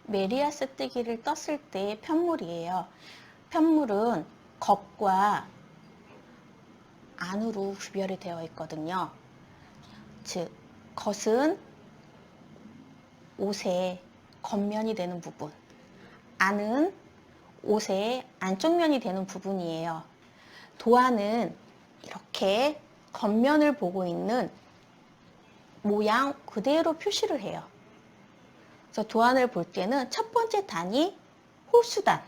메리아스뜨기를 떴을 때의 편물이에요. 편물은 겉과 안으로 구별이 되어 있거든요. 즉, 겉은 옷의 겉면이 되는 부분, 안은 옷의 안쪽 면이 되는 부분이에요. 도안은 이렇게 겉면을 보고 있는 모양 그대로 표시를 해요. 그래서 도안을 볼 때는 첫 번째 단이 홀수단.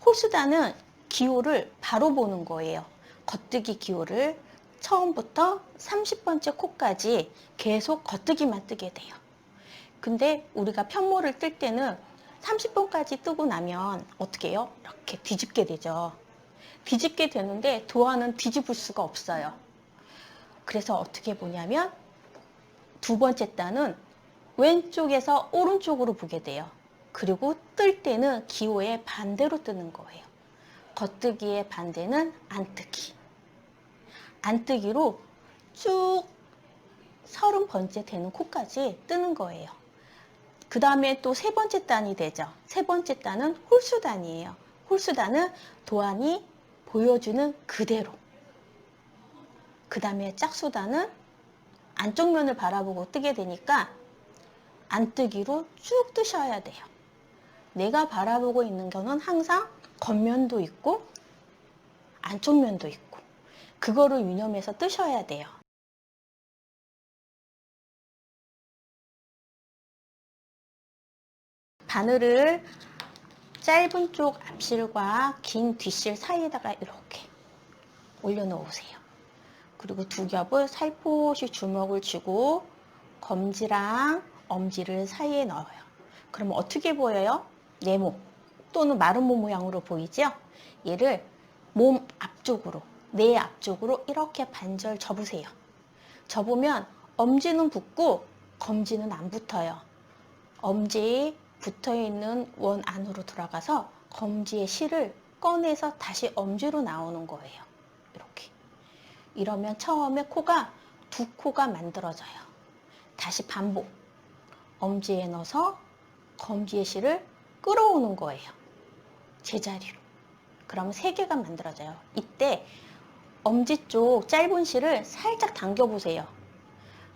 홀수단은 기호를 바로 보는 거예요. 겉뜨기 기호를 처음부터 30번째 코까지 계속 겉뜨기만 뜨게 돼요. 근데 우리가 편모를 뜰 때는 30번까지 뜨고 나면 어떻게 해요? 이렇게 뒤집게 되죠. 뒤집게 되는데 도안은 뒤집을 수가 없어요. 그래서 어떻게 보냐면 두 번째 단은 왼쪽에서 오른쪽으로 보게 돼요. 그리고 뜰 때는 기호의 반대로 뜨는 거예요. 겉뜨기의 반대는 안뜨기. 안뜨기로 쭉 30번째 되는 코까지 뜨는 거예요. 그 다음에 또 세 번째 단이 되죠. 세 번째 단은 홀수단이에요. 홀수단은 도안이 보여주는 그대로. 그 다음에 짝수단은 안쪽 면을 바라보고 뜨게 되니까 안뜨기로 쭉 뜨셔야 돼요. 내가 바라보고 있는 거는 항상 겉면도 있고 안쪽 면도 있고 그거를 유념해서 뜨셔야 돼요. 바늘을 짧은 쪽 앞실과 긴 뒷실 사이에다가 이렇게 올려놓으세요. 그리고 두 겹을 살포시 주먹을 쥐고 검지랑 엄지를 사이에 넣어요. 그러면 어떻게 보여요? 네모 또는 마른 몸 모양으로 보이죠? 얘를 몸 앞쪽으로, 내 앞쪽으로 이렇게 반절 접으세요. 접으면 엄지는 붙고 검지는 안 붙어요. 엄지에 붙어있는 원 안으로 들어가서 검지의 실을 꺼내서 다시 엄지로 나오는 거예요. 이렇게. 이러면 처음에 코가 두 코가 만들어져요. 다시 반복. 엄지에 넣어서 검지의 실을 끌어오는 거예요. 제자리로. 그러면 세 개가 만들어져요. 이때 엄지 쪽 짧은 실을 살짝 당겨보세요.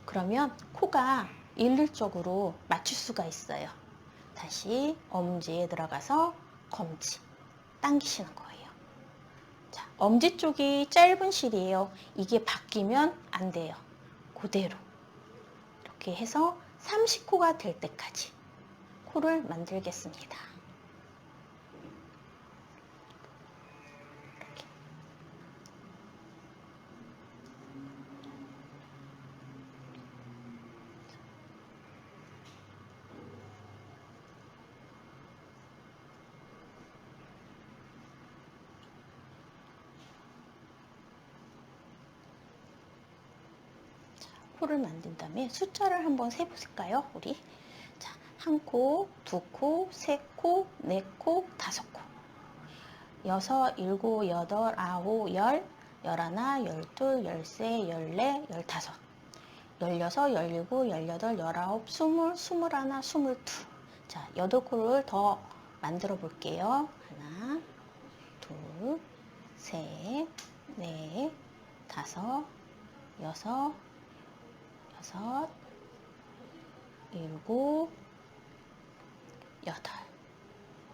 그러면 코가 일률적으로 맞출 수가 있어요. 다시 엄지에 들어가서 검지 당기시는 거예요. 자, 엄지 쪽이 짧은 실이에요. 이게 바뀌면 안 돼요. 그대로 이렇게 해서 30코가 될 때까지 코를 만들겠습니다. 코를 만든 다음에 숫자를 한번 세볼까요? 우리 자, 한 코, 두 코, 세 코, 네 코, 다섯 코, 여섯, 일곱, 여덟, 아홉, 열, 열하나, 열둘, 열세, 열네, 열다섯, 열여섯, 열일곱, 열여덟, 열아홉, 스물, 스물하나, 스물둘. 자, 여덟 코를 더 만들어 볼게요. 하나, 둘, 셋, 넷, 다섯, 여섯, 여섯, 일곱, 여덟.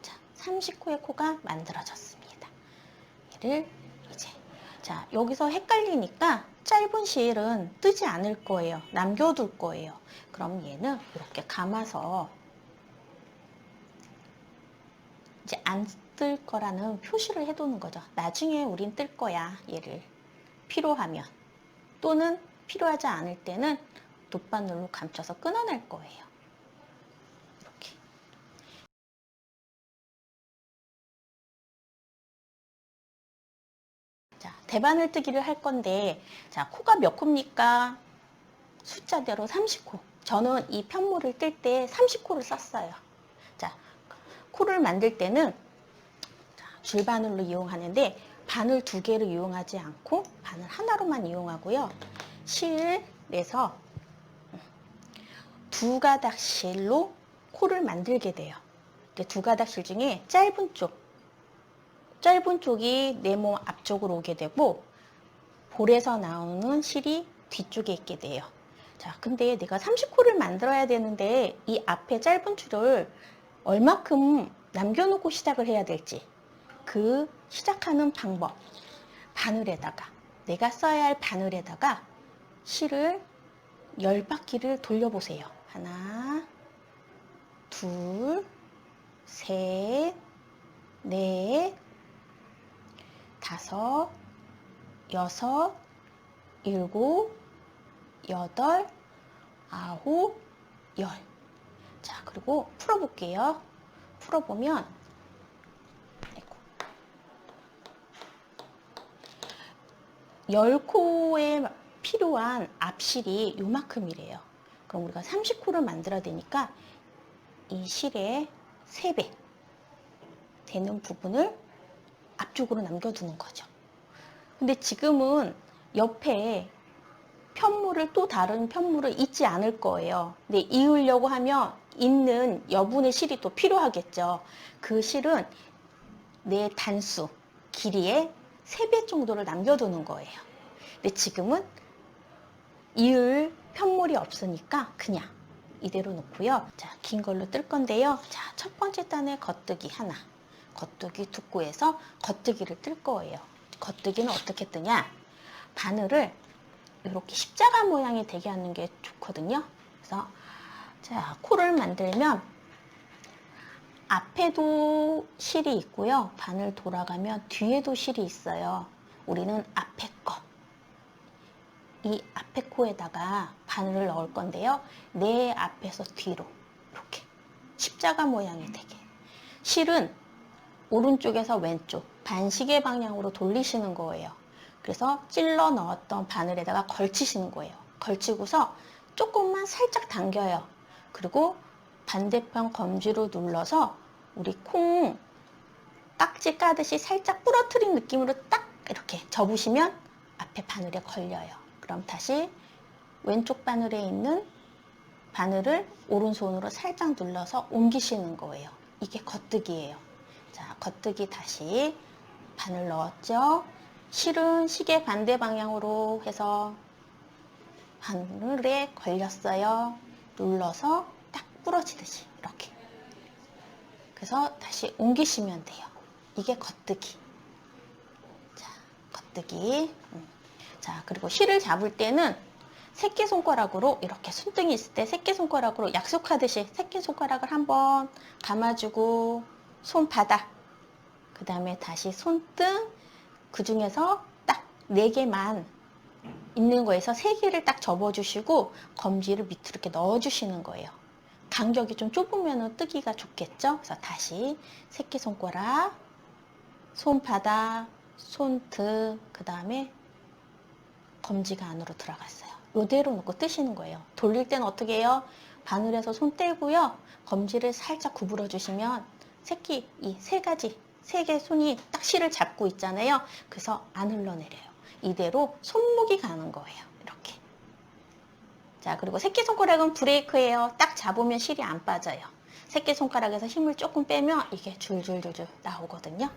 자, 30코의 코가 만들어졌습니다. 얘를 이제, 자, 여기서 헷갈리니까 짧은 실은 뜨지 않을 거예요. 남겨둘 거예요. 그럼 얘는 이렇게 감아서 이제 안 뜰 거라는 표시를 해두는 거죠. 나중에 우린 뜰 거야, 얘를. 필요하면. 또는 필요하지 않을 때는 돗바늘로 감춰서 끊어낼 거예요. 이렇게. 자, 대바늘 뜨기를 할 건데, 자, 코가 몇 코입니까? 숫자대로 30코. 저는 이 편모를 뜰 때 30코를 썼어요. 자, 코를 만들 때는 줄바늘로 이용하는데 바늘 두 개를 이용하지 않고 바늘 하나로만 이용하고요. 실에서 두 가닥 실로 코를 만들게 돼요. 두 가닥 실 중에 짧은 쪽이 내 몸 앞쪽으로 오게 되고 볼에서 나오는 실이 뒤쪽에 있게 돼요. 자, 근데 내가 30코를 만들어야 되는데 이 앞에 짧은 줄을 얼마큼 남겨놓고 시작을 해야 될지 그 시작하는 방법, 바늘에다가 내가 써야 할 바늘에다가 실을 10바퀴를 돌려보세요. 하나, 둘, 셋, 넷, 다섯, 여섯, 일곱, 여덟, 아홉, 열. 자, 그리고 풀어볼게요. 풀어보면, 아이고. 10코에 필요한 앞실이 요만큼이래요. 그럼 우리가 30코를 만들어야 되니까 이 실의 3배 되는 부분을 앞쪽으로 남겨두는 거죠. 근데 지금은 옆에 편물을 또 다른 편물을 잇지 않을 거예요. 근데 이으려고 하면 잇는 여분의 실이 또 필요하겠죠. 그 실은 내 단수, 길이의 3배 정도를 남겨두는 거예요. 근데 지금은 이을 편물이 없으니까 그냥 이대로 놓고요. 자, 긴 걸로 뜰 건데요. 자, 첫 번째 단의 겉뜨기 하나, 겉뜨기 두코에서 겉뜨기를 뜰 거예요. 겉뜨기는 어떻게 뜨냐? 바늘을 이렇게 십자가 모양이 되게 하는 게 좋거든요. 그래서 자, 코를 만들면 앞에도 실이 있고요. 바늘 돌아가면 뒤에도 실이 있어요. 우리는 앞에 거. 이 앞에 코에다가 바늘을 넣을 건데요. 내 앞에서 뒤로 이렇게 십자가 모양이 되게. 실은 오른쪽에서 왼쪽 반시계 방향으로 돌리시는 거예요. 그래서 찔러 넣었던 바늘에다가 걸치시는 거예요. 걸치고서 조금만 살짝 당겨요. 그리고 반대편 검지로 눌러서 우리 콩 깍지 까듯이 살짝 부러뜨린 느낌으로 딱 이렇게 접으시면 앞에 바늘에 걸려요. 그럼 다시 왼쪽 바늘에 있는 바늘을 오른손으로 살짝 눌러서 옮기시는 거예요. 이게 겉뜨기예요. 자, 겉뜨기 다시 바늘 넣었죠. 실은 시계 반대 방향으로 해서 바늘에 걸렸어요. 눌러서 딱 부러지듯이 이렇게. 그래서 다시 옮기시면 돼요. 이게 겉뜨기. 자, 겉뜨기. 자, 그리고 실을 잡을 때는 새끼손가락으로 이렇게 손등이 있을 때 새끼손가락으로 약속하듯이 새끼손가락을 한번 감아주고 손바닥, 그 다음에 다시 손등, 그 중에서 딱 4개만 있는 거에서 3개를 딱 접어주시고 검지를 밑으로 이렇게 넣어주시는 거예요. 간격이 좀 좁으면 뜨기가 좋겠죠? 그래서 다시 새끼손가락, 손바닥, 손등, 그 다음에 검지가 안으로 들어갔어요. 이대로 놓고 뜨시는 거예요. 돌릴 때는 어떻게 해요? 바늘에서 손 떼고요. 검지를 살짝 구부러 주시면 새끼 이 3가지, 3개 손이 딱 실을 잡고 있잖아요. 그래서 안 흘러내려요. 이대로 손목이 가는 거예요. 이렇게. 자, 그리고 새끼손가락은 브레이크예요. 딱 잡으면 실이 안 빠져요. 새끼손가락에서 힘을 조금 빼면 이게 줄줄줄줄 나오거든요.